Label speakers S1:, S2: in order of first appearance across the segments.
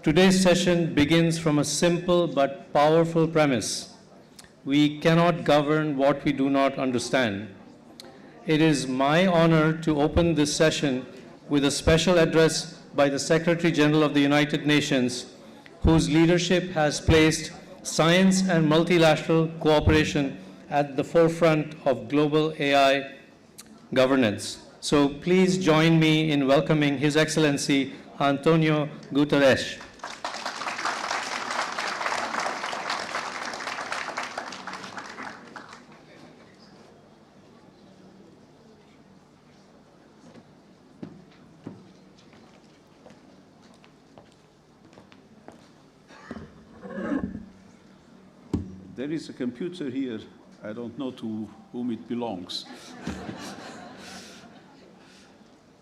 S1: Today's session begins from a simple but powerful premise. We cannot govern what we do not understand. It is my honor to open this session with a special address by the Secretary General of the United Nations, whose leadership has placed science and multilateral cooperation at the forefront of global AI governance. So please join me in welcoming His Excellency Antonio Guterres.
S2: There is a computer here. I don't know to whom it belongs.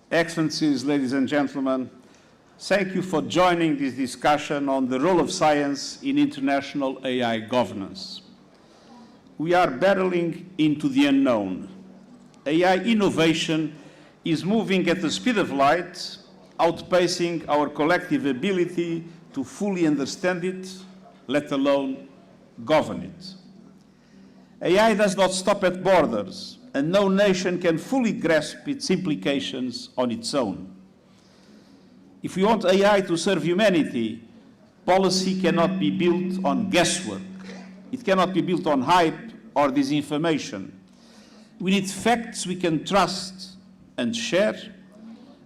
S2: Excellencies, ladies and gentlemen, thank you for joining this discussion on the role of science in international AI governance. We are barreling into the unknown. AI innovation is moving at the speed of light, outpacing our collective ability to fully understand it, let alone govern it. AI does not stop at borders, and no nation can fully grasp its implications on its own. If we want AI to serve humanity, policy cannot be built on guesswork. It cannot be built on hype or disinformation. We need facts we can trust and share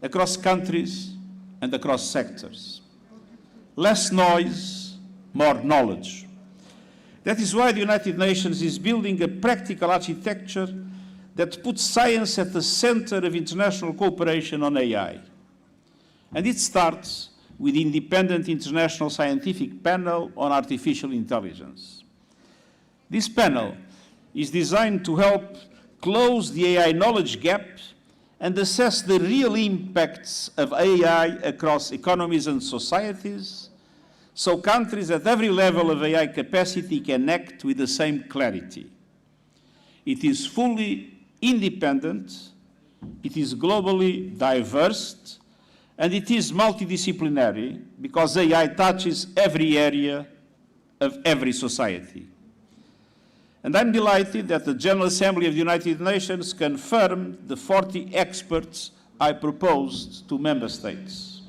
S2: across countries and across sectors. Less noise, more knowledge. That is why the United Nations is building a practical architecture that puts science at the center of international cooperation on AI. And it starts with the Independent International Scientific Panel on Artificial Intelligence. This panel is designed to help close the AI knowledge gap and assess the real impacts of AI across economies and societies, so countries at every level of AI capacity can act with the same clarity. It is fully independent, it is globally diverse, and it is multidisciplinary because AI touches every area of every society. And I'm delighted that the General Assembly of the United Nations confirmed the 40 experts I proposed to member states.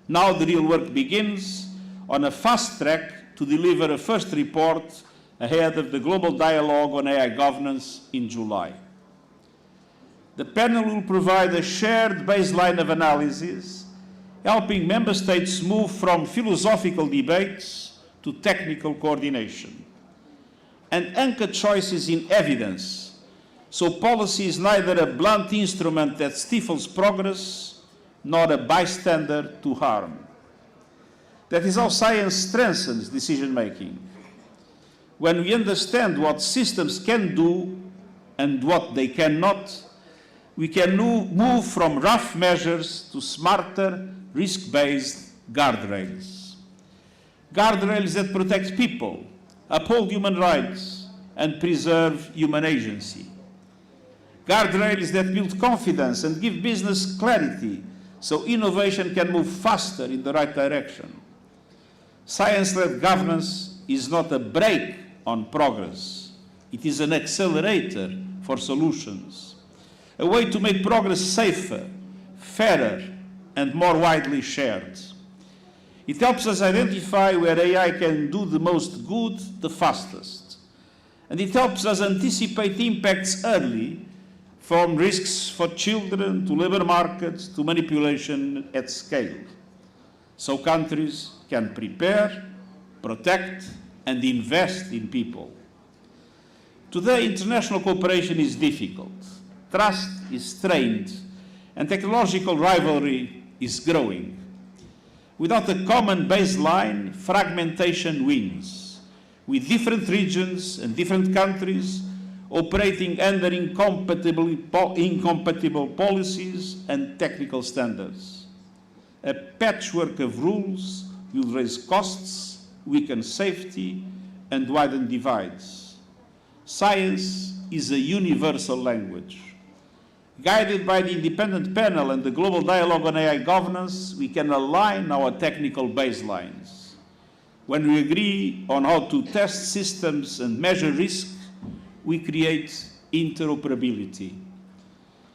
S2: Now the real work begins on a fast track to deliver a first report ahead of the global dialogue on AI governance in July. The panel will provide a shared baseline of analysis, helping member states move from philosophical debates to technical coordination, and anchor choices in evidence, so policy is neither a blunt instrument that stifles progress, nor a bystander to harm. That is how science strengthens decision-making. When we understand what systems can do and what they cannot, we can move from rough measures to smarter, risk-based guardrails. Guardrails that protect people, uphold human rights, and preserve human agency. Guardrails that build confidence and give business clarity so innovation can move faster in the right direction. Science-led governance is not a brake on progress. It is an accelerator for solutions, a way to make progress safer, fairer, and more widely shared. It helps us identify where AI can do the most good the fastest. And it helps us anticipate impacts early, from risks for children to labor markets to manipulation at scale, so countries can prepare, protect, and invest in people. Today, international cooperation is difficult. Trust is strained, and technological rivalry is growing. Without a common baseline, fragmentation wins, with different regions and different countries operating under incompatible policies and technical standards. A patchwork of rules will raise costs, weaken safety, and widen divides. Science is a universal language. Guided by the independent panel and the global dialogue on AI governance, we can align our technical baselines. When we agree on how to test systems and measure risk, we create interoperability.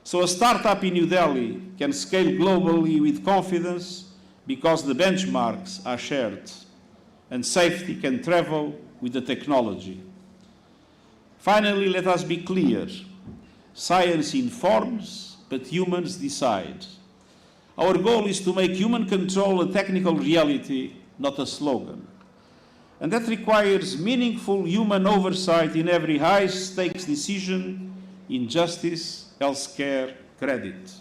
S2: So a startup in New Delhi can scale globally with confidence because the benchmarks are shared, and safety can travel with the technology. Finally, let us be clear. Science informs, but humans decide. Our goal is to make human control a technical reality, not a slogan. And that requires meaningful human oversight in every high-stakes decision in justice, healthcare, credit.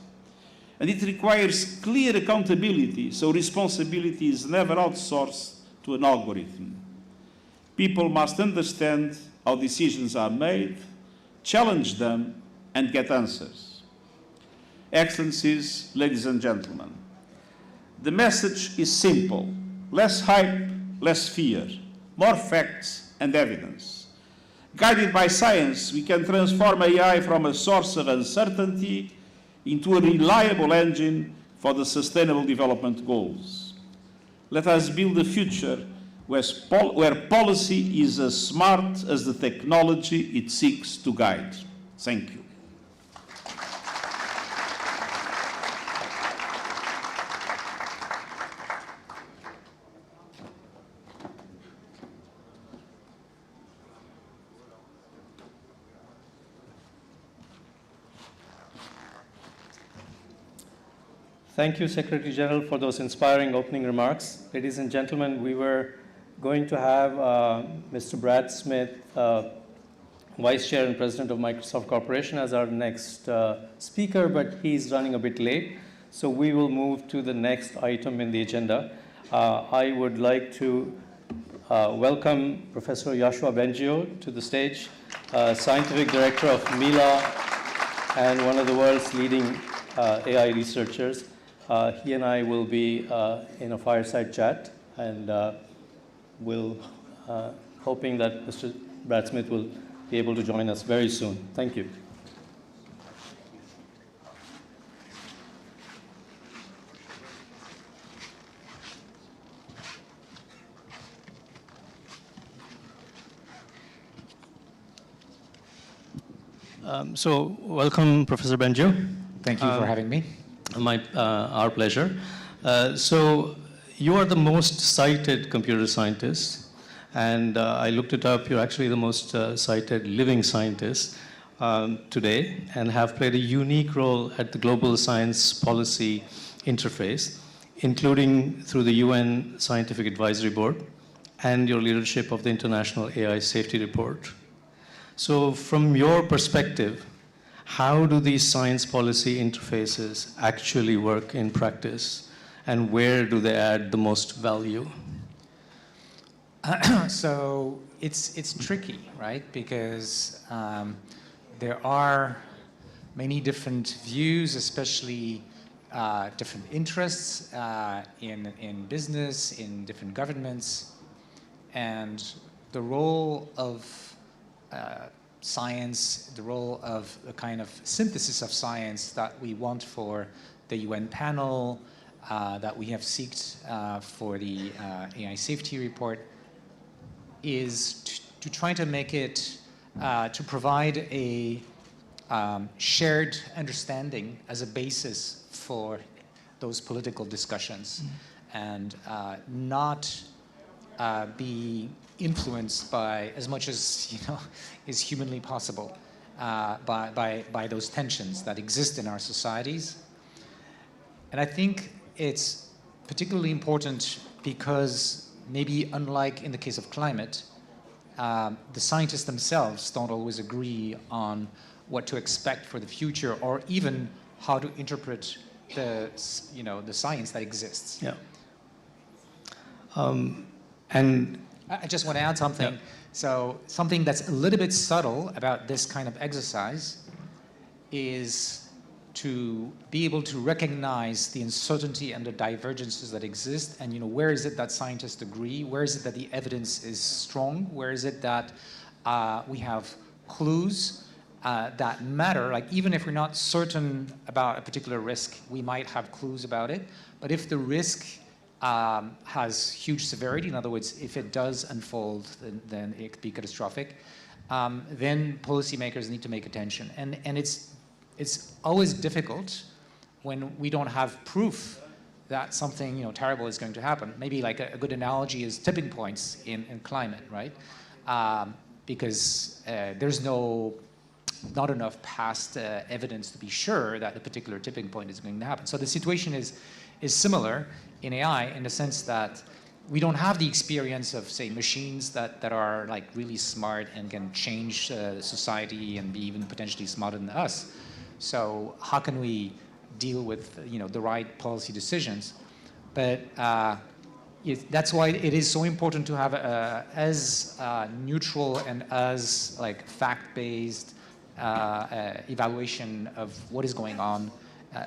S2: And it requires clear accountability, so responsibility is never outsourced to an algorithm. People must understand how decisions are made, challenge them, and get answers. Excellencies, ladies and gentlemen, the message is simple. Less hype, less fear, more facts and evidence. Guided by science, we can transform AI from a source of uncertainty into a reliable engine for the Sustainable Development Goals. Let us build a future where policy is as smart as the technology it seeks to guide. Thank you.
S1: Thank you, Secretary General, for those inspiring opening remarks. Ladies and gentlemen, we were going to have Mr. Brad Smith, Vice Chair and President of Microsoft Corporation, as our next speaker, but he's running a bit late. So we will move to the next item in the agenda. I would like to welcome Professor Yoshua Bengio to the stage, Scientific Director of Mila and one of the world's leading AI researchers. He and I will be in a fireside chat, and we'll hoping that Mr. Brad Smith will be able to join us very soon. Thank you. So welcome, Professor Bengio.
S3: Thank you for having me.
S1: Our pleasure. So you are the most cited computer scientist, and I looked it up. You're actually the most cited living scientist today, and have played a unique role at the global science policy interface, including through the UN Scientific Advisory Board and your leadership of the International AI Safety Report. So from your perspective, how do these science policy interfaces actually work in practice, and where do they add the most value?
S3: So it's tricky, right? Because there are many different views, especially different interests in business, in different governments, and the role of science, the role of the kind of synthesis of science that we want for the UN panel, that we have sought for the AI safety report, is to try to make it, to provide a shared understanding as a basis for those political discussions, and not be influenced by, as much as is humanly possible, by those tensions that exist in our societies. And I think it's particularly important because maybe unlike in the case of climate, the scientists themselves don't always agree on what to expect for the future, or even how to interpret the science that exists.
S1: Yeah. And
S3: I just want to add something.
S1: Yeah.
S3: So something that's a little bit subtle about this kind of exercise is to be able to recognize the uncertainty and the divergences that exist, and where is it that scientists agree, where is it that the evidence is strong, where is it that we have clues, that matter. Like even if we're not certain about a particular risk, we might have clues about it. But if the risk has huge severity, in other words, if it does unfold, then it could be catastrophic. Then policymakers need to make attention. And it's always difficult when we don't have proof that something terrible is going to happen. Maybe like a good analogy is tipping points in climate, right? Because there's not enough past evidence to be sure that a particular tipping point is going to happen. So the situation is similar in AI in the sense that we don't have the experience of, say, machines that are like really smart and can change society and be even potentially smarter than us. So how can we deal with the right policy decisions? But that's why it is so important to have as neutral and as like fact-based evaluation of what is going on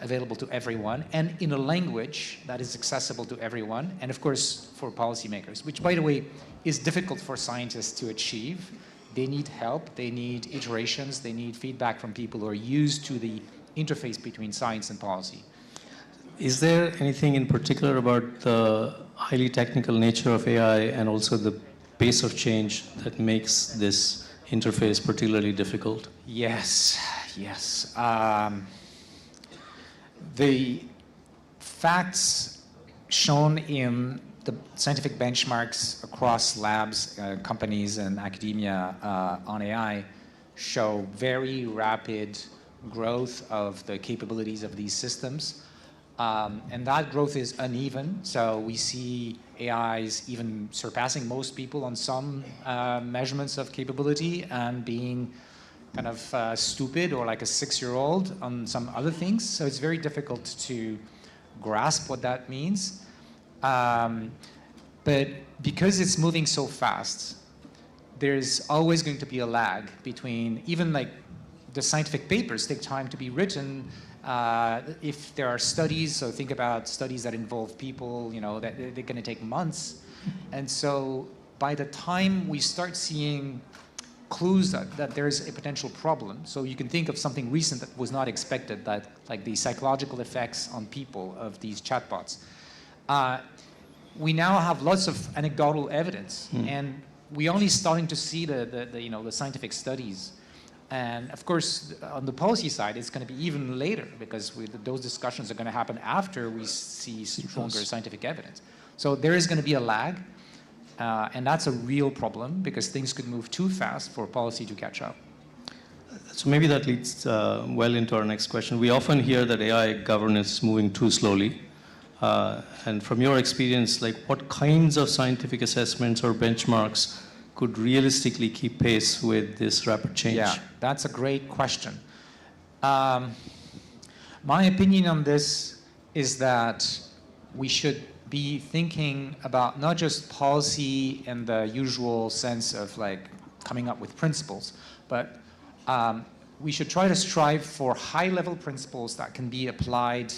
S3: available to everyone, and in a language that is accessible to everyone, and of course for policymakers, which by the way is difficult for scientists to achieve. They need help, they need iterations, they need feedback from people who are used to the interface between science and policy.
S1: Is there anything in particular about the highly technical nature of AI and also the pace of change that makes this interface particularly difficult?
S3: Yes. The facts shown in the scientific benchmarks across labs, companies, and academia on AI show very rapid growth of the capabilities of these systems. And that growth is uneven. So we see AIs even surpassing most people on some measurements of capability and being kind of stupid or like a 6-year-old on some other things. So it's very difficult to grasp what that means. But because it's moving so fast, there's always going to be a lag between even like the scientific papers take time to be written. If there are studies, so think about studies that involve people, that they're going to take months. And so by the time we start seeing clues that there's a potential problem, so you can think of something recent that was not expected, that like the psychological effects on people of these chatbots. We now have lots of anecdotal evidence, and we're only starting to see the scientific studies. And of course, on the policy side, it's going to be even later because those discussions are going to happen after we see stronger scientific evidence. So there is going to be a lag, and that's a real problem because things could move too fast for policy to catch up.
S1: So maybe that leads well into our next question. We often hear that AI governance is moving too slowly. And from your experience, like what kinds of scientific assessments or benchmarks could realistically keep pace with this rapid change?
S3: Yeah, that's a great question. My opinion on this is that we should be thinking about not just policy in the usual sense of like coming up with principles, but we should try to strive for high-level principles that can be applied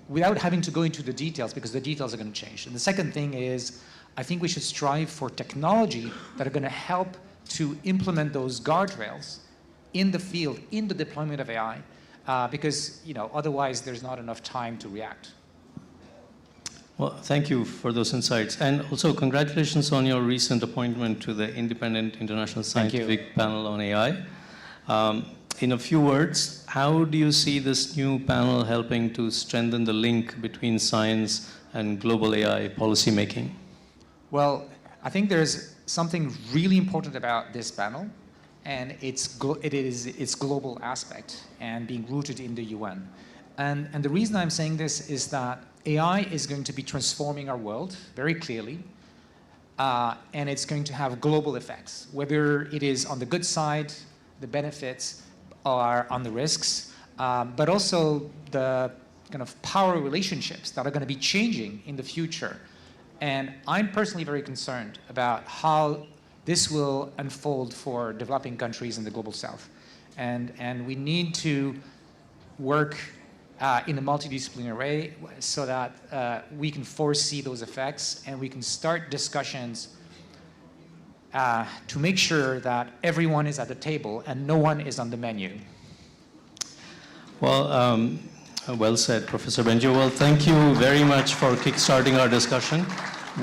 S3: without having to go into the details because the details are going to change. And the second thing is, I think we should strive for technology that are going to help to implement those guardrails in the field, in the deployment of AI, because otherwise there's not enough time to react.
S1: Well, thank you for those insights. And also congratulations on your recent appointment to the Independent International Scientific Panel on AI. In a few words, how do you see this new panel helping to strengthen the link between science and global AI policymaking?
S3: Well, I think there's something really important about this panel, and it's its global aspect and being rooted in the UN. And the reason I'm saying this is that AI is going to be transforming our world very clearly, and it's going to have global effects, whether it is on the good side, the benefits, or on the risks, but also the kind of power relationships that are going to be changing in the future. And I'm personally very concerned about how this will unfold for developing countries in the global south. And we need to work in a multidisciplinary way so that we can foresee those effects and we can start discussions to make sure that everyone is at the table and no one is on the menu?
S1: Well, well said, Professor Bengio. Well, thank you very much for kickstarting our discussion.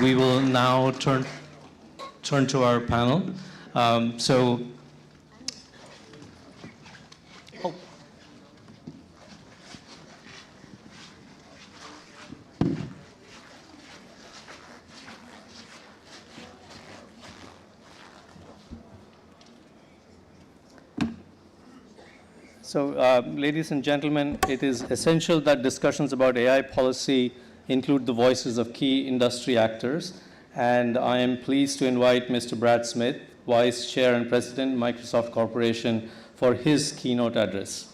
S1: We will now turn to our panel. Ladies and gentlemen, it is essential that discussions about AI policy include the voices of key industry actors. And I am pleased to invite Mr. Brad Smith, Vice Chair and President, Microsoft Corporation, for his keynote address.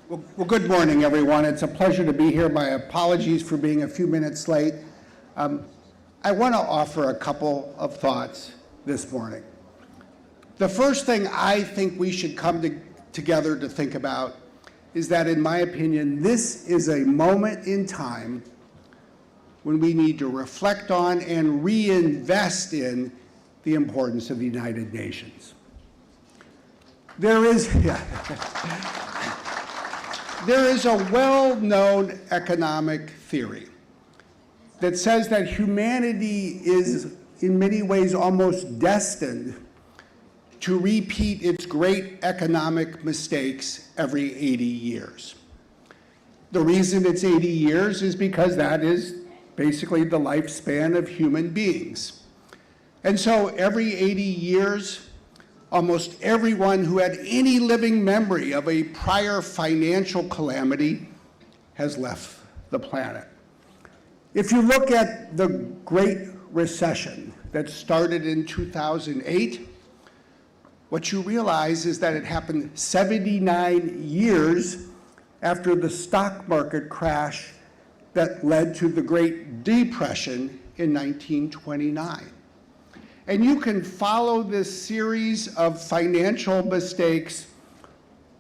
S4: Well, good morning, everyone. It's a pleasure to be here. My apologies for being a few minutes late. I want to offer a couple of thoughts this morning. The first thing I think we should come together to think about is that, in my opinion, this is a moment in time when we need to reflect on and reinvest in the importance of the United Nations. There is a well-known economic theory that says that humanity is, in many ways, almost destined to repeat its great economic mistakes every 80 years. The reason it's 80 years is because that is basically the lifespan of human beings. And so every 80 years, almost everyone who had any living memory of a prior financial calamity has left the planet. If you look at the Great Recession that started in 2008, what you realize is that it happened 79 years after the stock market crash that led to the Great Depression in 1929. And you can follow this series of financial mistakes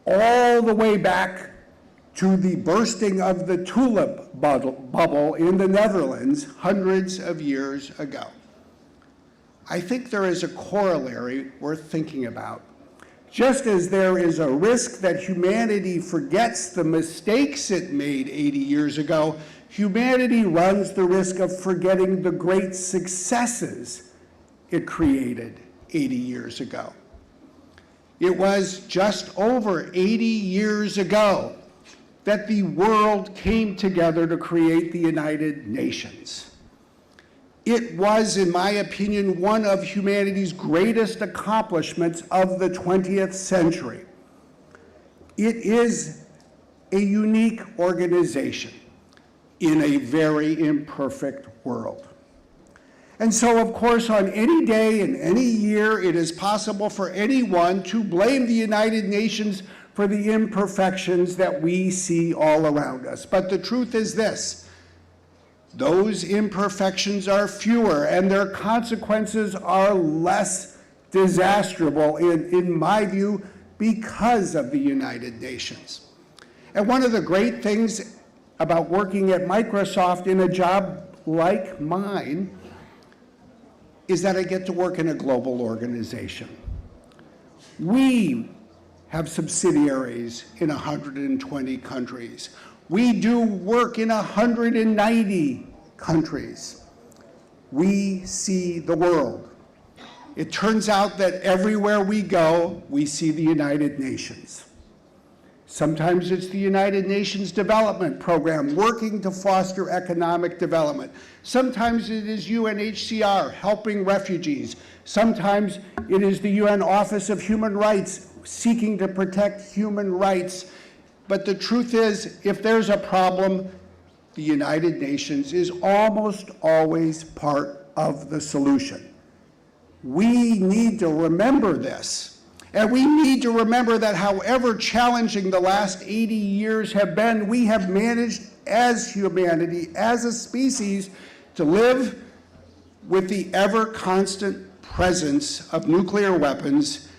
S4: all the way back to the bursting of the tulip bubble in the Netherlands hundreds of years ago. I think there is a corollary worth thinking about. Just as there is a risk that humanity forgets the mistakes it made 80 years ago, humanity runs the risk of forgetting the great successes it created 80 years ago. It was just over 80 years ago that the world came together to create the United Nations. It was, in my opinion, one of humanity's greatest accomplishments of the 20th century. It is a unique organization in a very imperfect world. And so, of course, on any day in any year, it is possible for anyone to blame the United Nations for the imperfections that we see all around us. But the truth is this: those imperfections are fewer and their consequences are less disastrous, in my view, because of the United Nations. And one of the great things about working at Microsoft in a job like mine is that I get to work in a global organization. We have subsidiaries in 120 countries. We do work in 190 countries. We see the world. It turns out that everywhere we go, we see the United Nations. Sometimes it's the United Nations Development Program working to foster economic development. Sometimes it is UNHCR helping refugees. Sometimes it is the UN Office of Human Rights seeking to protect human rights. But the truth is, if there's a problem, the United Nations is almost always part of the solution. We need to remember this. And we need to remember that however challenging the last 80 years have been, we have managed as humanity, as a species, to live with the ever-constant presence of nuclear weapons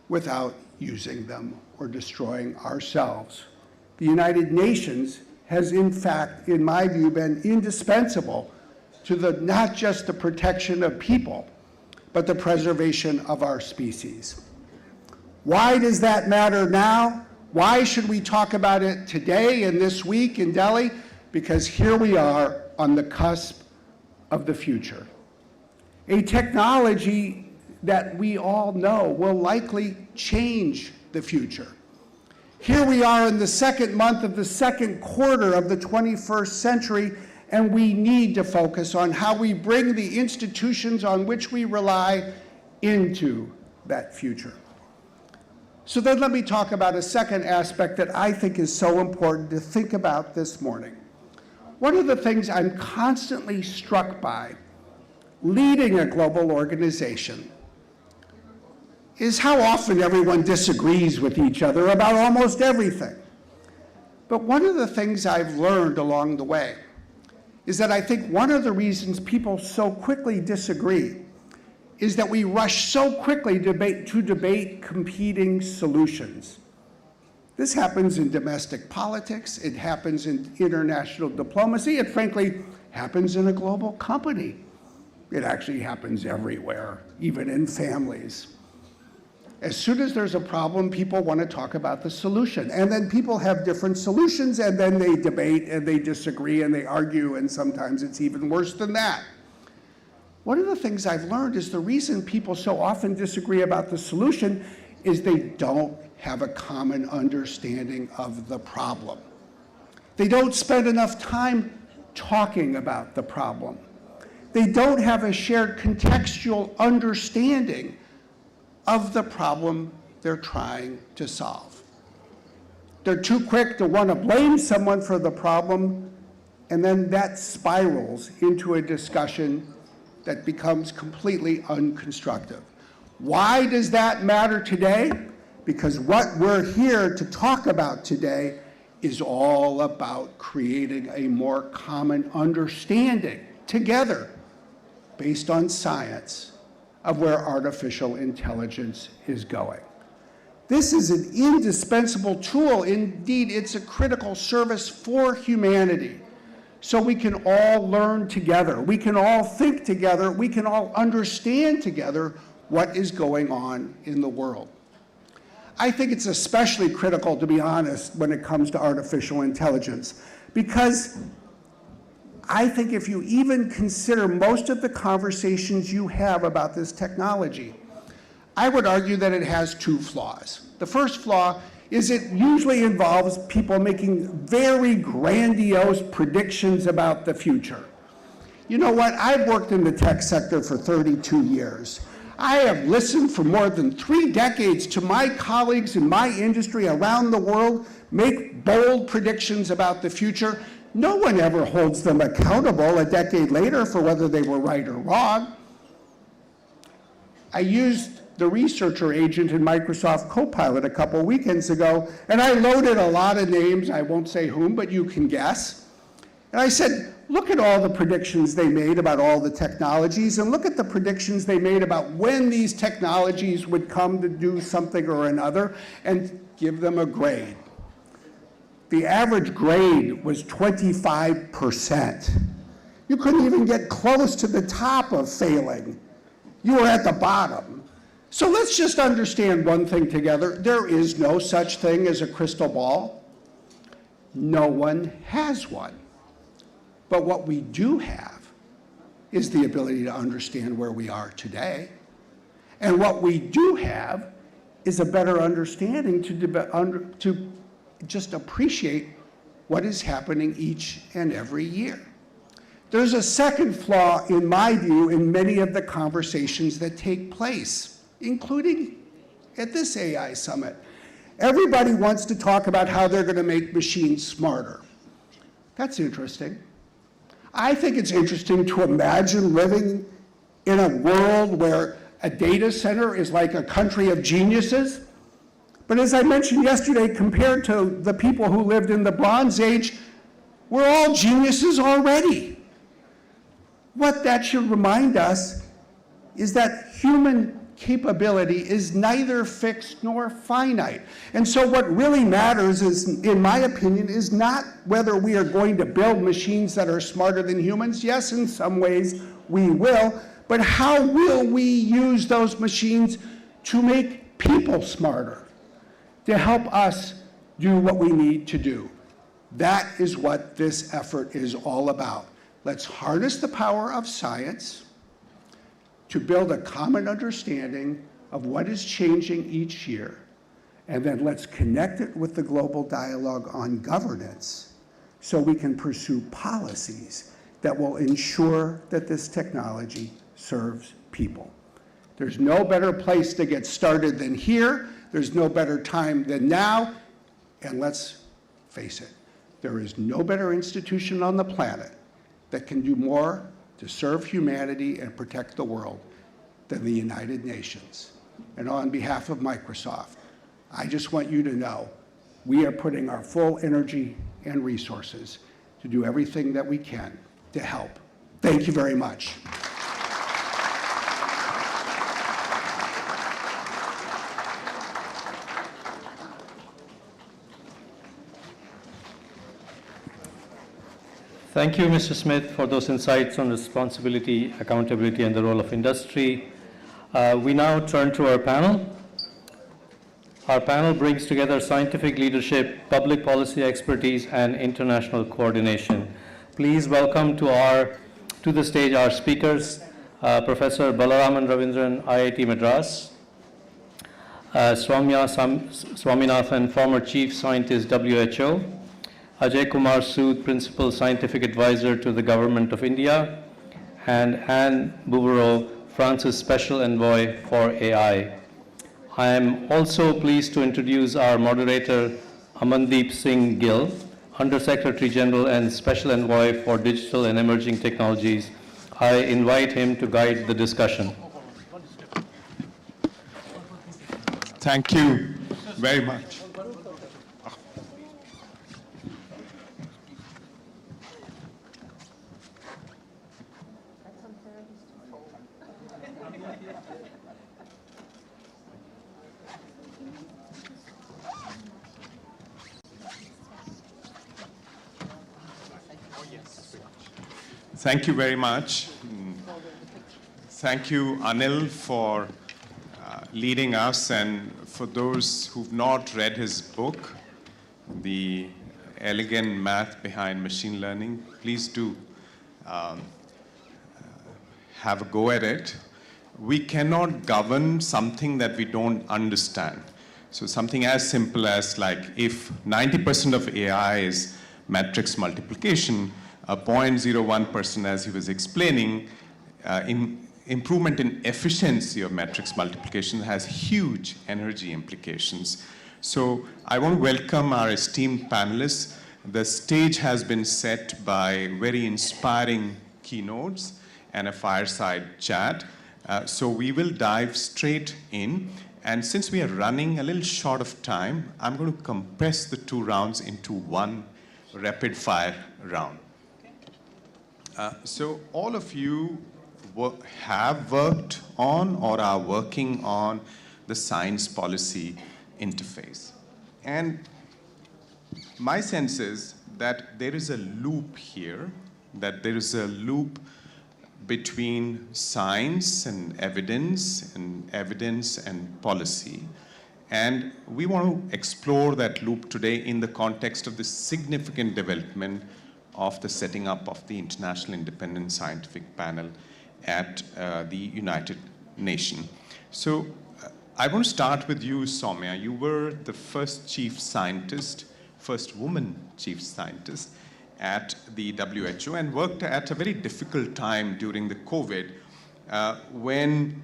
S4: without using them or destroying ourselves. The United Nations has in fact, in my view, been indispensable to not just the protection of people, but the preservation of our species. Why does that matter now? Why should we talk about it today and this week in Delhi? Because here we are on the cusp of the future. A technology that we all know will likely change the future. Here we are in the second month of the second quarter of the 21st century, and we need to focus on how we bring the institutions on which we rely into that future. So then let me talk about a second aspect that I think is so important to think about this morning. One of the things I'm constantly struck by leading a global organization is how often everyone disagrees with each other about almost everything. But one of the things I've learned along the way is that I think one of the reasons people so quickly disagree is that we rush so quickly to debate competing solutions. This happens in domestic politics, it happens in international diplomacy, it frankly happens in a global company. It actually happens everywhere, even in families. As soon as there's a problem, people want to talk about the solution. And then people have different solutions, and then they debate, and they disagree, and they argue, and sometimes it's even worse than that. One of the things I've learned is the reason people so often disagree about the solution is they don't have a common understanding of the problem. They don't spend enough time talking about the problem. They don't have a shared contextual understanding of the problem they're trying to solve. They're too quick to want to blame someone for the problem, and then that spirals into a discussion that becomes completely unconstructive. Why does that matter today? Because what we're here to talk about today is all about creating a more common understanding together based on science of where artificial intelligence is going. This is an indispensable tool. Indeed, it's a critical service for humanity. So we can all learn together, we can all think together, we can all understand together what is going on in the world. I think it's especially critical, to be honest, when it comes to artificial intelligence, because I think if you even consider most of the conversations you have about this technology, I would argue that it has two flaws. The first flaw is it usually involves people making very grandiose predictions about the future. You know what? I've worked in the tech sector for 32 years. I have listened for more than 3 decades to my colleagues in my industry around the world make bold predictions about the future. No one ever holds them accountable a decade later for whether they were right or wrong. I used the researcher agent in Microsoft Copilot a couple weekends ago, and I loaded a lot of names, I won't say whom, but you can guess. And I said, look at all the predictions they made about all the technologies, and look at the predictions they made about when these technologies would come to do something or another, and give them a grade. The average grade was 25%. You couldn't even get close to the top of failing. You were at the bottom. So let's just understand one thing together. There is no such thing as a crystal ball. No one has one. But what we do have is the ability to understand where we are today. And what we do have is a better understanding to just appreciate what is happening each and every year. There's a second flaw, in my view, in many of the conversations that take place, including at this AI summit. Everybody wants to talk about how they're going to make machines smarter. That's interesting. I think it's interesting to imagine living in a world where a data center is like a country of geniuses. But as I mentioned yesterday, compared to the people who lived in the Bronze Age, we're all geniuses already. What that should remind us is that human capability is neither fixed nor finite. And so what really matters is, in my opinion, is not whether we are going to build machines that are smarter than humans. Yes, in some ways we will, but how will we use those machines to make people smarter, to help us do what we need to do? That is what this effort is all about. Let's harness the power of science to build a common understanding of what is changing each year, and then let's connect it with the global dialogue on governance so we can pursue policies that will ensure that this technology serves people. There's no better place to get started than here. There's no better time than now. And let's face it, there is no better institution on the planet that can do more to serve humanity and protect the world than the United Nations. And on behalf of Microsoft, I just want you to know we are putting our full energy and resources to do everything that we can to help. Thank you very much.
S1: Thank you, Mr. Smith, for those insights on responsibility, accountability, and the role of industry. We now turn to our panel. Our panel brings together scientific leadership, public policy expertise, and international coordination. Please welcome to the stage our speakers, Professor Balaraman Ravindran, IIT Madras, Swaminathan, former Chief Scientist, WHO, Ajay Kumar Sood, Principal Scientific Advisor to the Government of India, and Anne Bouvereau, France's Special Envoy for AI. I am also pleased to introduce our moderator, Amandeep Singh Gill, Under-Secretary General and Special Envoy for Digital and Emerging Technologies. I invite him to guide the discussion.
S5: Thank you very much. Thank you very much. Thank you, Anil, for leading us, and for those who've not read his book, The Elegant Math Behind Machine Learning, please do have a go at it. We cannot govern something that we don't understand. So something as simple as, like, if 90% of AI is matrix multiplication, a 0.01%, as he was explaining, improvement in efficiency of matrix multiplication has huge energy implications. So I want to welcome our esteemed panelists. The stage has been set by very inspiring keynotes and a fireside chat. So we will dive straight in. And since we are running a little short of time, I'm going to compress the two rounds into one rapid fire round. So all of you have worked on or are working on the science policy interface. And my sense is that there is a loop here, that there is a loop between science and evidence and policy. And we want to explore that loop today in the context of this significant development of the setting up of the International Independent Scientific Panel at the United Nations. So I want to start with you, Soumya. You were the first chief scientist, first woman chief scientist at the WHO, and worked at a very difficult time during the COVID when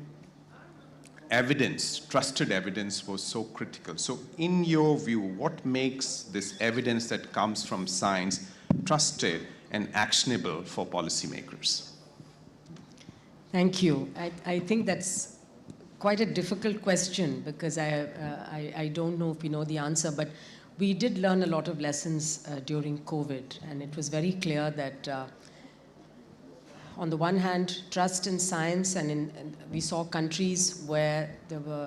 S5: evidence, trusted evidence, was so critical. So in your view, what makes this evidence that comes from science trusted and actionable for policymakers?
S6: Thank you. I think that's quite a difficult question, because I don't know if we know the answer, but we did learn a lot of lessons during COVID, and it was very clear that on the one hand, trust in science, and we saw countries where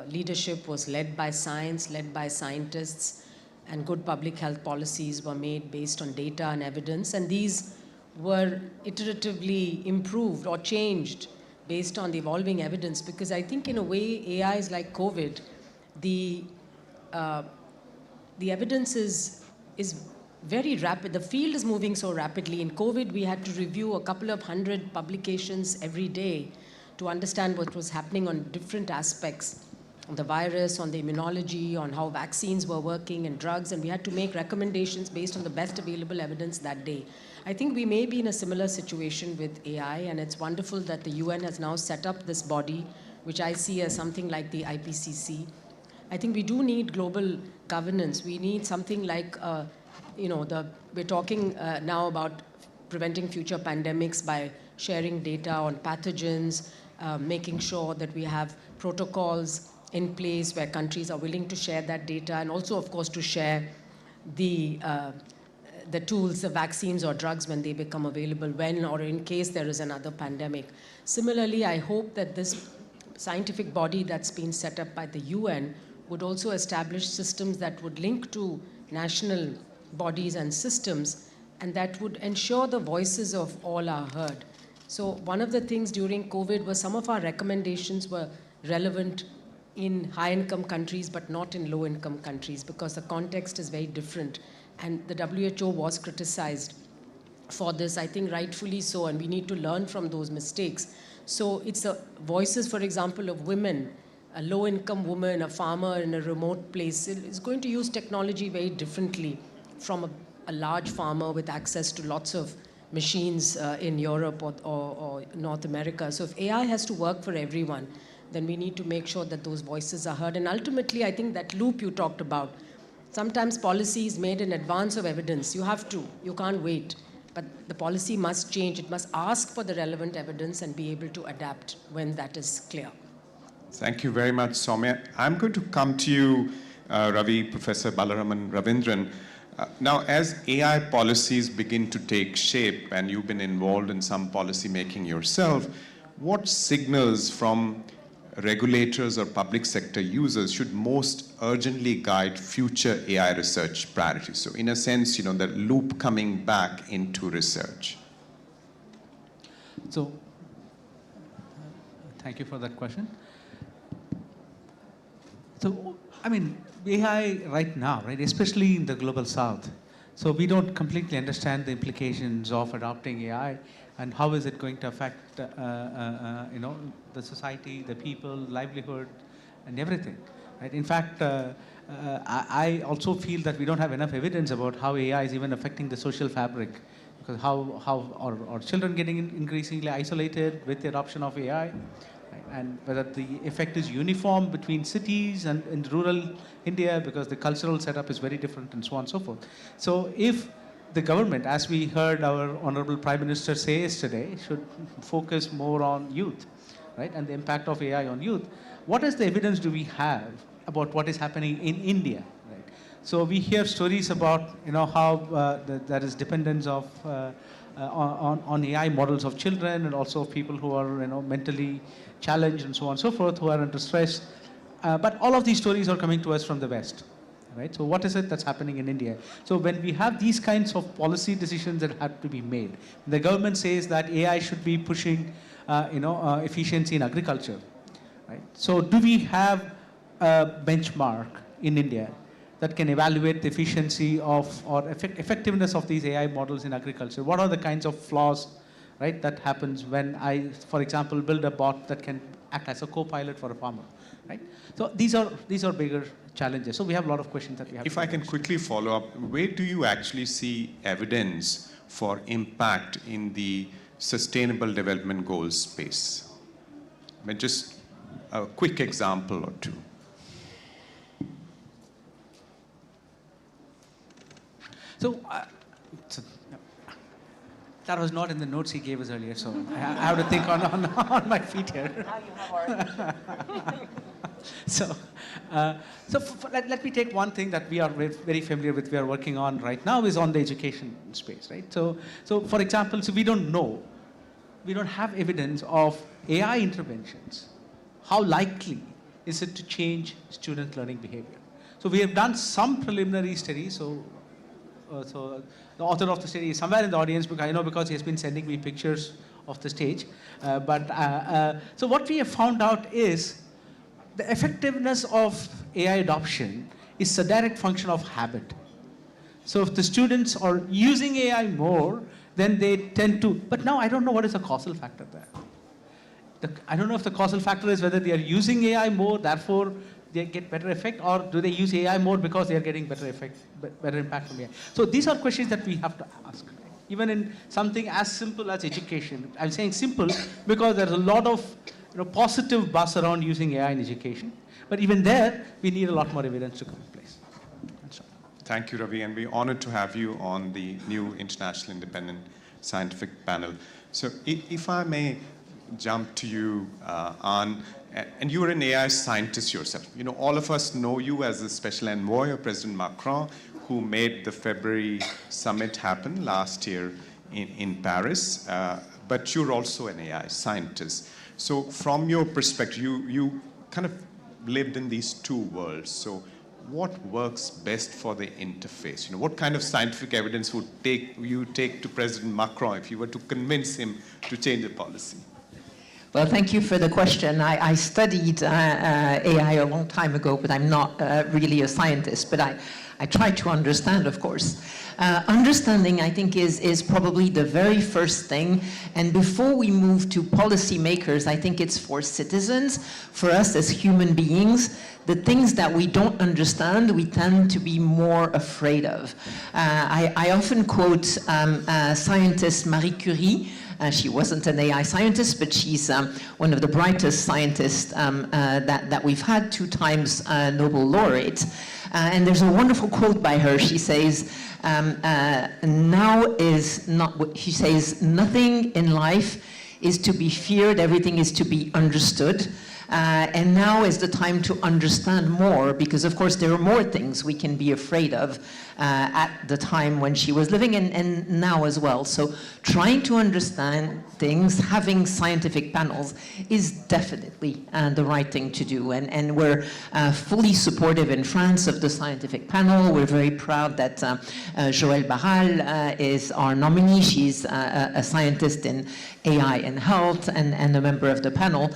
S6: leadership was led by science, led by scientists, and good public health policies were made based on data and evidence, and these were iteratively improved or changed based on the evolving evidence, because I think in a way AI is like COVID. The evidence is very rapid. The field is moving so rapidly. In COVID, we had to review a couple of hundred publications every day to understand what was happening on different aspects, on the virus, on the immunology, on how vaccines were working and drugs, and we had to make recommendations based on the best available evidence that day. I think we may be in a similar situation with AI, and it's wonderful that the UN has now set up this body, which I see as something like the IPCC. I think we do need global governance. We need something like, we're talking now about preventing future pandemics by sharing data on pathogens, making sure that we have protocols in place where countries are willing to share that data, and also, of course, to share the tools, the vaccines or drugs when they become available, when or in case there is another pandemic. Similarly, I hope that this scientific body that's been set up by the UN would also establish systems that would link to national bodies and systems, and that would ensure the voices of all are heard. So one of the things during COVID was some of our recommendations were relevant in high-income countries but not in low-income countries, because the context is very different. And the WHO was criticized for this, I think rightfully so, and we need to learn from those mistakes. So it's the voices, for example, of women, a low-income woman, a farmer in a remote place is going to use technology very differently from a large farmer with access to lots of machines in Europe or North America. So if AI has to work for everyone, then we need to make sure that those voices are heard. And ultimately, I think that loop you talked about, sometimes policy is made in advance of evidence. You have to, you can't wait. But the policy must change. It must ask for the relevant evidence and be able to adapt when that is clear.
S5: Thank you very much, Soumya. I'm going to come to you, Ravi, Professor Balaraman Ravindran. Now, as AI policies begin to take shape, and you've been involved in some policy making yourself, what signals from regulators or public sector users should most urgently guide future AI research priorities? So in a sense, the loop coming back into research.
S7: So, thank you for that question. So, AI right now, right, especially in the global south, so we don't completely understand the implications of adopting AI and how is it going to affect, the society, the people, livelihood, and everything. Right? In fact, I also feel that we don't have enough evidence about how AI is even affecting the social fabric, because how are children getting increasingly isolated with the adoption of AI, right? And whether the effect is uniform between cities and in rural India, because the cultural setup is very different and so on and so forth. So if the government, as we heard our Honorable Prime Minister say yesterday, should focus more on youth, right, and the impact of AI on youth, what is the evidence do we have about what is happening in India? Right? So we hear stories about how there is dependence of on AI models of children, and also of people who are mentally challenged and so on and so forth, who are under stress. But all of these stories are coming to us from the West. Right? So what is it that's happening in India? So when we have these kinds of policy decisions that have to be made, the government says that AI should be pushing efficiency in agriculture. Right? So do we have a benchmark in India that can evaluate the efficiency of or effectiveness of these AI models in agriculture? What are the kinds of flaws, right, that happens when I, for example, build a bot that can act as a co-pilot for a farmer? Right? So these are bigger challenges. So we have a lot of questions that we have.
S5: If I can quickly follow up, where do you actually see evidence for impact in the Sustainable Development Goals space? Just a quick example or two.
S7: So, that was not in the notes he gave us earlier, so I have to think on my feet here. Now you have our So let me take one thing that we are very familiar with, we are working on right now, is on the education space, right? So for example, we don't know we don't have evidence of AI interventions. How likely is it to change student learning behavior? So we have done some preliminary studies. So the author of the study is somewhere in the audience, because I know, because he has been sending me pictures of the stage. So what we have found out is the effectiveness of AI adoption is a direct function of habit. So if the students are using AI more, then they tend to, but now I don't know what is the causal factor there. I don't know if the causal factor is whether they are using AI more, therefore they get better effect, or do they use AI more because they are getting better effect, better impact from AI. So these are questions that we have to ask. Even in something as simple as education. I'm saying simple because there's a lot of positive buzz around using AI in education. But even there, we need a lot more evidence to come in place.
S5: Thank you, Ravi, and we're honored to have you on the new International Independent Scientific Panel. So if I may jump to you, Anne, and you're an AI scientist yourself. All of us know you as the special envoy of President Macron, who made the February summit happen last year in Paris, but you're also an AI scientist. So from your perspective, you kind of lived in these two worlds. So what works best for the interface? What kind of scientific evidence would you take to President Macron if you were to convince him to change the policy?
S8: Well, thank you for the question. I studied AI a long time ago, but I'm not really a scientist. But I try to understand, of course. Understanding, I think, is probably the very first thing. And before we move to policymakers, I think it's for citizens, for us as human beings. The things that we don't understand, we tend to be more afraid of. I often quote scientist Marie Curie. She wasn't an AI scientist, but she's one of the brightest scientists that we've had, 2 times Nobel laureate. And there's a wonderful quote by her. She says, she says, nothing in life is to be feared, everything is to be understood. And now is the time to understand more, because of course there are more things we can be afraid of at the time when she was living, and now as well. So trying to understand things, having scientific panels is definitely the right thing to do. And we're fully supportive in France of the scientific panel. We're very proud that Joëlle Barral is our nominee. She's a scientist in AI and health and a member of the panel.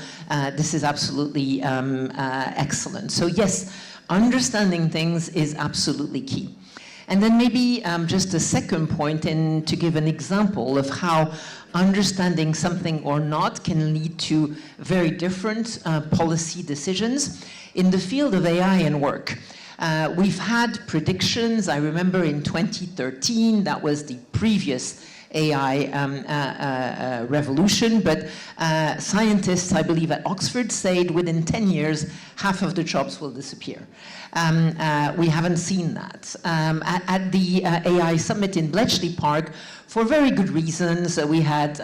S8: This is absolutely excellent. So yes, understanding things is absolutely key. And then maybe just a second point, and to give an example of how understanding something or not can lead to very different policy decisions. In the field of AI and work, we've had predictions. I remember in 2013, that was the previous AI revolution, but scientists, I believe at Oxford, said within 10 years, half of the jobs will disappear. We haven't seen that. At the AI summit in Bletchley Park, for very good reasons, we had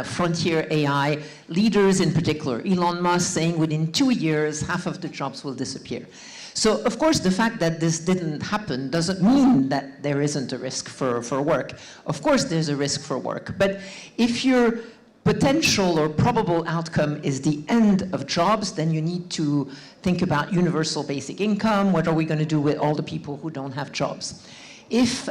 S8: frontier AI leaders, in particular Elon Musk, saying within 2 years, half of the jobs will disappear. So, of course, the fact that this didn't happen doesn't mean that there isn't a risk for work. Of course, there's a risk for work. But if your potential or probable outcome is the end of jobs, then you need to think about universal basic income. What are we going to do with all the people who don't have jobs? If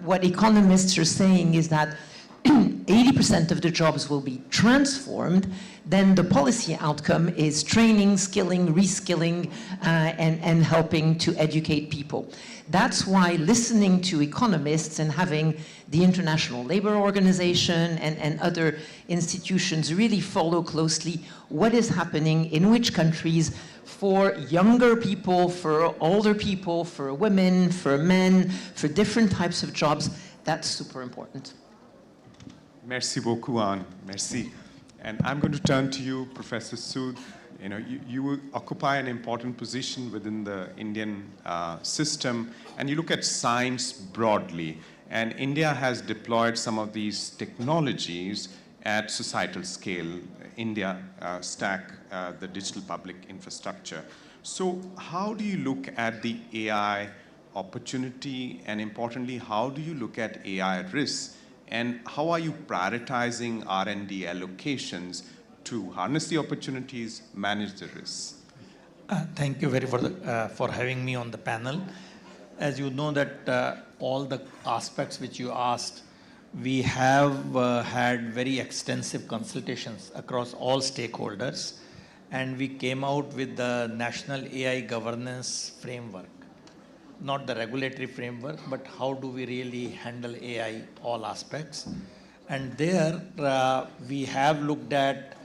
S8: what economists are saying is that 80% of the jobs will be transformed, then the policy outcome is training, skilling, reskilling, and helping to educate people. That's why listening to economists and having the International Labour Organization and other institutions really follow closely what is happening in which countries for younger people, for older people, for women, for men, for different types of jobs, that's super important.
S5: Merci beaucoup, Anne. Merci. And I'm going to turn to you, Professor Sood. You occupy an important position within the Indian system, and you look at science broadly. And India has deployed some of these technologies at societal scale. India stack the digital public infrastructure. So how do you look at the AI opportunity, and importantly, how do you look at AI risks? And how are you prioritizing R&D allocations to harness the opportunities, manage the risks?
S9: Thank you for having me on the panel. As you know that all the aspects which you asked, we have had very extensive consultations across all stakeholders, and we came out with the National AI Governance Framework. Not the regulatory framework, but how do we really handle AI, all aspects. And there we have looked at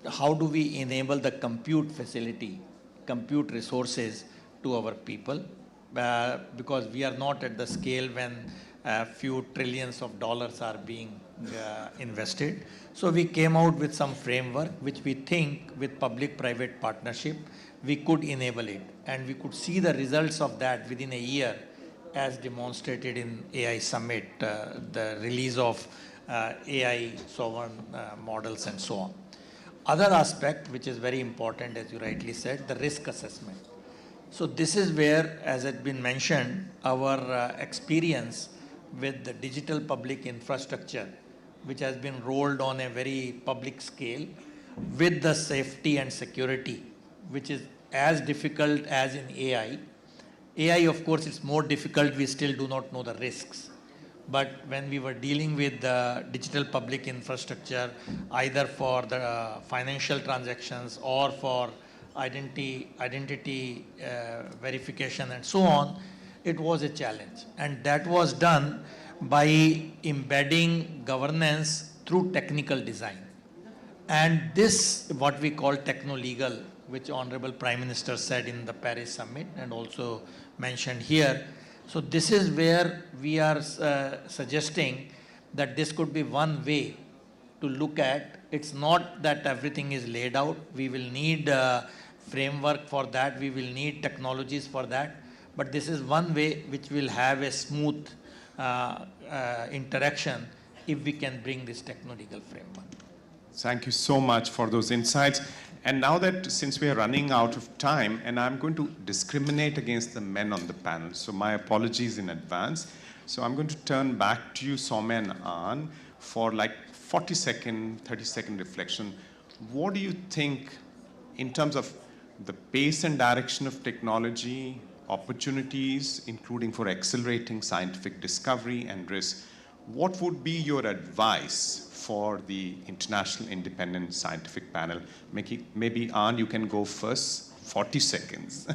S9: how do we enable the compute facility, compute resources to our people, because we are not at the scale when a few trillions of dollars are being invested. So we came out with some framework which we think with public-private partnership, we could enable it. And we could see the results of that within a year as demonstrated in AI Summit, the release of AI sovereign models and so on. Other aspect, which is very important, as you rightly said, the risk assessment. So this is where, as had been mentioned, our experience with the digital public infrastructure, which has been rolled on a very public scale, with the safety and security, which is as difficult as in AI. AI, of course, is more difficult. We still do not know the risks. But when we were dealing with the digital public infrastructure, either for the financial transactions or for identity verification and so on, it was a challenge. And that was done by embedding governance through technical design. And this, what we call techno-legal, which Honorable Prime Minister said in the Paris Summit and also mentioned here. So this is where we are suggesting that this could be one way to look at. It's not that everything is laid out. We will need a framework for that. We will need technologies for that. But this is one way which will have a smooth interaction if we can bring this techno-legal framework.
S5: Thank you so much for those insights. And now that, since we are running out of time, and I'm going to discriminate against the men on the panel, so my apologies in advance. So I'm going to turn back to you, Soumya and Ann, for like 40-second, 30-second reflection. What do you think in terms of the pace and direction of technology, opportunities, including for accelerating scientific discovery and risk? What would be your advice for the International Independent Scientific Panel? Maybe Ann, you can go first, 40 seconds.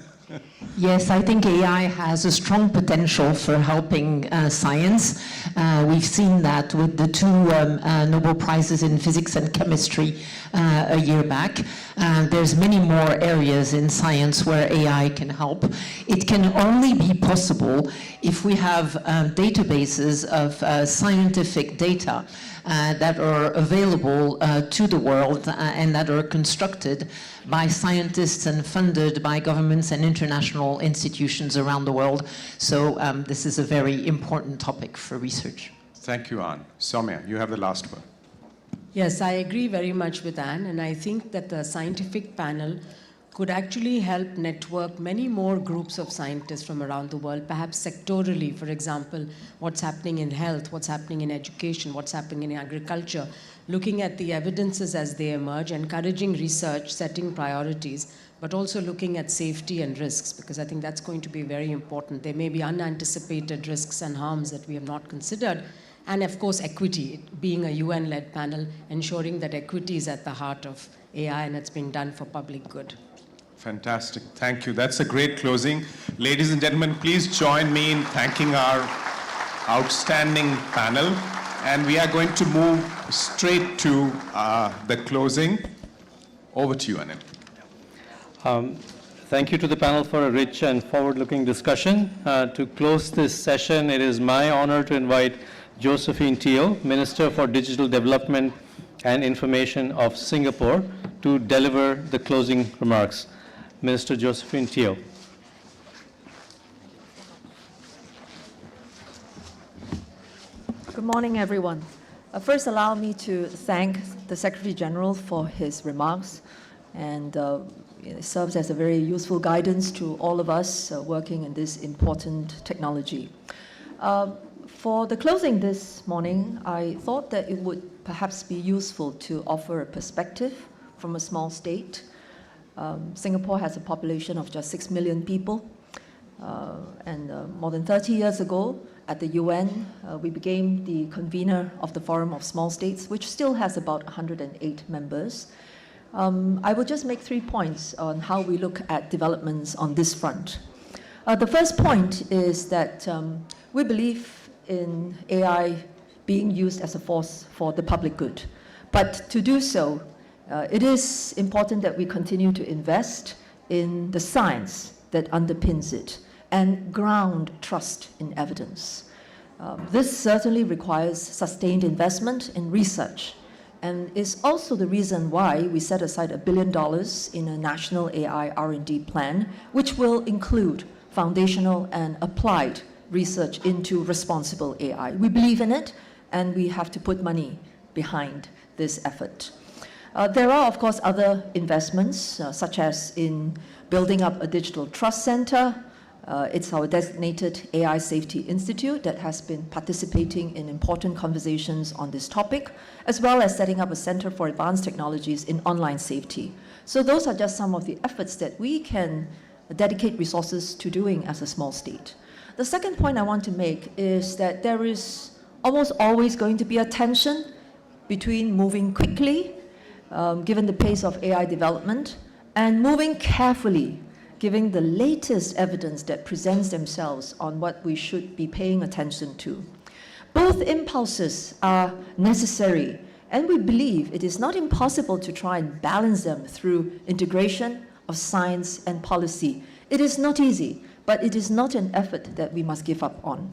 S8: Yes, I think AI has a strong potential for helping science. We've seen that with the two Nobel Prizes in physics and chemistry a year back. There's many more areas in science where AI can help. It can only be possible if we have databases of scientific data that are available to the world and that are constructed by scientists and funded by governments and international institutions around the world. So this is a very important topic for research.
S5: Thank you, Ann. Soumya, you have the last word.
S6: Yes, I agree very much with Anne, and I think that the scientific panel could actually help network many more groups of scientists from around the world, perhaps sectorally, for example, what's happening in health, what's happening in education, what's happening in agriculture, looking at the evidences as they emerge, encouraging research, setting priorities, but also looking at safety and risks, because I think that's going to be very important. There may be unanticipated risks and harms that we have not considered. And of course, equity, being a UN-led panel, ensuring that equity is at the heart of AI and it's being done for public good.
S5: Fantastic. Thank you. That's a great closing. Ladies and gentlemen, please join me in thanking our outstanding panel. And we are going to move straight to the closing. Over to you, Anil.
S1: Thank you to the panel for a rich and forward-looking discussion. To close this session, it is my honor to invite Josephine Teo, Minister for Digital Development and Information of Singapore, to deliver the closing remarks. Minister Josephine Teo.
S10: Good morning, everyone. First, allow me to thank the Secretary General for his remarks, and it serves as a very useful guidance to all of us working in this important technology. For the closing this morning, I thought that it would perhaps be useful to offer a perspective from a small state. Singapore has a population of just 6 million people, and more than 30 years ago at the UN, we became the convener of the Forum of Small States, which still has about 108 members. I will just make 3 points on how we look at developments on this front. The first point is that we believe in AI being used as a force for the public good. But to do so, it is important that we continue to invest in the science that underpins it and ground trust in evidence. This certainly requires sustained investment in research, and is also the reason why we set aside $1 billion in a national AI R&D plan, which will include foundational and applied research into responsible AI. We believe in it, and we have to put money behind this effort. There are, of course, other investments, such as in building up a digital trust center. It's our designated AI Safety Institute that has been participating in important conversations on this topic, as well as setting up a Center for Advanced Technologies in Online Safety. So those are just some of the efforts that we can dedicate resources to doing as a small state. The second point I want to make is that there is almost always going to be a tension between moving quickly, given the pace of AI development, and moving carefully, given the latest evidence that presents themselves on what we should be paying attention to. Both impulses are necessary, and we believe it is not impossible to try and balance them through integration of science and policy. It is not easy, but it is not an effort that we must give up on.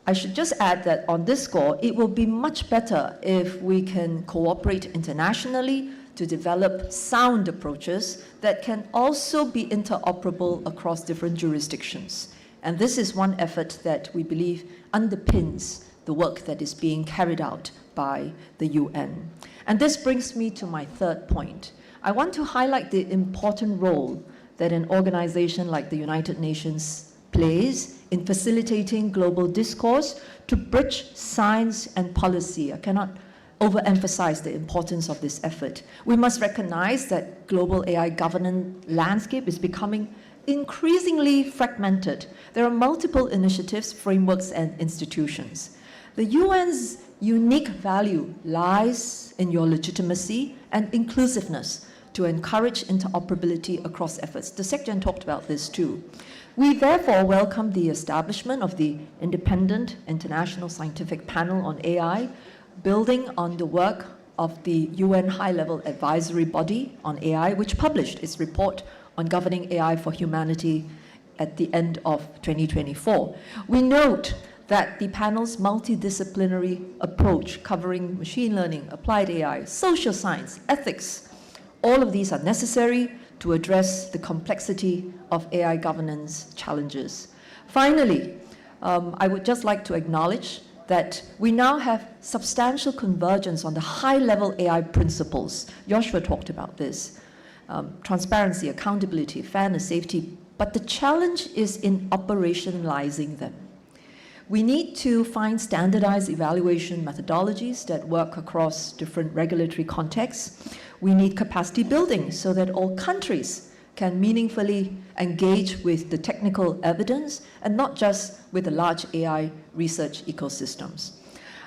S10: I should just add that on this score, it will be much better if we can cooperate internationally to develop sound approaches that can also be interoperable across different jurisdictions. And this is one effort that we believe underpins the work that is being carried out by the UN. And this brings me to my third point. I want to highlight the important role that an organization like the United Nations plays in facilitating global discourse to bridge science and policy. I cannot overemphasize the importance of this effort. We must recognize that global AI governance landscape is becoming increasingly fragmented. There are multiple initiatives, frameworks, and institutions. The UN's unique value lies in your legitimacy and inclusiveness to encourage interoperability across efforts. The Secretary talked about this too. We therefore welcome the establishment of the Independent International Scientific Panel on AI, building on the work of the UN High-Level Advisory Body on AI, which published its report on governing AI for humanity at the end of 2024. We note that the panel's multidisciplinary approach covering machine learning, applied AI, social science, ethics, all of these are necessary to address the complexity of AI governance challenges. Finally, I would just like to acknowledge that we now have substantial convergence on the high-level AI principles. Joshua talked about this. Transparency, accountability, fairness, safety, but the challenge is in operationalizing them. We need to find standardized evaluation methodologies that work across different regulatory contexts. We need capacity building so that all countries can meaningfully engage with the technical evidence and not just with the large AI research ecosystems.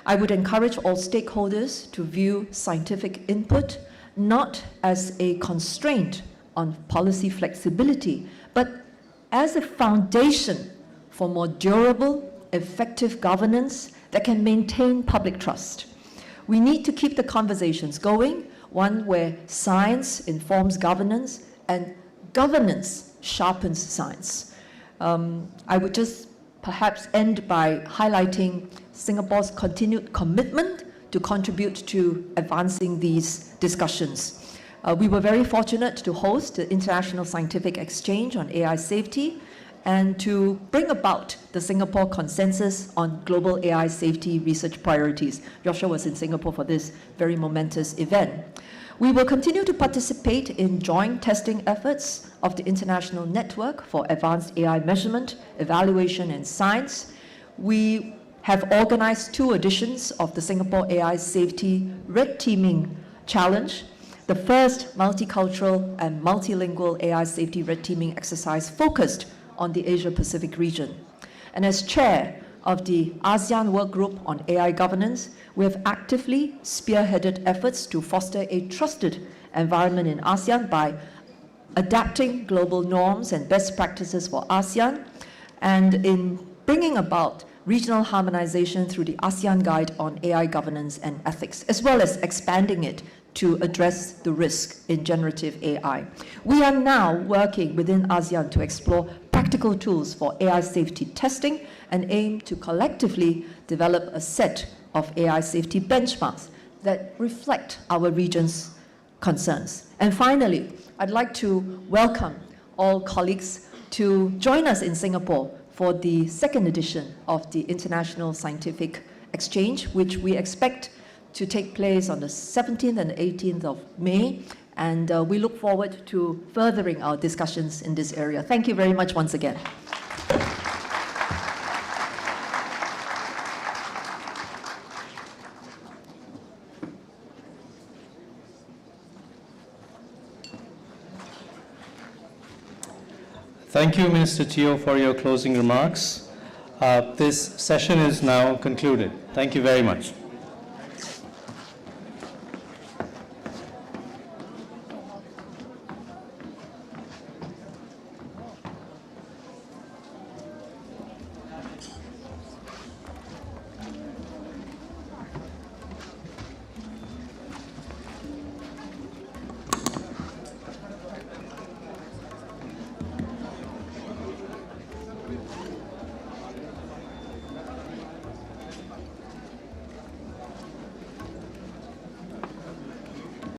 S10: I would encourage all stakeholders to view scientific input not as a constraint on policy flexibility, but as a foundation for more durable, effective governance that can maintain public trust. We need to keep the conversations going, one where science informs governance and governance sharpens science. I would just perhaps end by highlighting Singapore's continued commitment to contribute to advancing these discussions. We were very fortunate to host the International Scientific Exchange on AI safety and to bring about the Singapore Consensus on Global AI Safety Research Priorities. Joshua was in Singapore for this very momentous event. We will continue to participate in joint testing efforts of the International Network for Advanced AI Measurement, Evaluation, and Science. we have organized 2 editions of the Singapore AI Safety Red Teaming Challenge, the first multicultural and multilingual AI safety red teaming exercise focused on the Asia-Pacific region. And as chair of the ASEAN Work Group on AI Governance, we have actively spearheaded efforts to foster a trusted environment in ASEAN by adapting global norms and best practices for ASEAN, and in bringing about regional harmonization through the ASEAN Guide on AI Governance and Ethics, as well as expanding it to address the risk in generative AI. We are now working within ASEAN to explore practical tools for AI safety testing and aim to collectively develop a set of AI safety benchmarks that reflect our region's concerns. And finally, I'd like to welcome all colleagues to join us in Singapore for the 2nd edition of the International Scientific Exchange, which we expect to take place on the 17th and 18th of May. And we look forward to furthering our discussions in this area. Thank you very much once again.
S1: Thank you, Minister Teo, for your closing remarks. This session is now concluded. Thank you very much.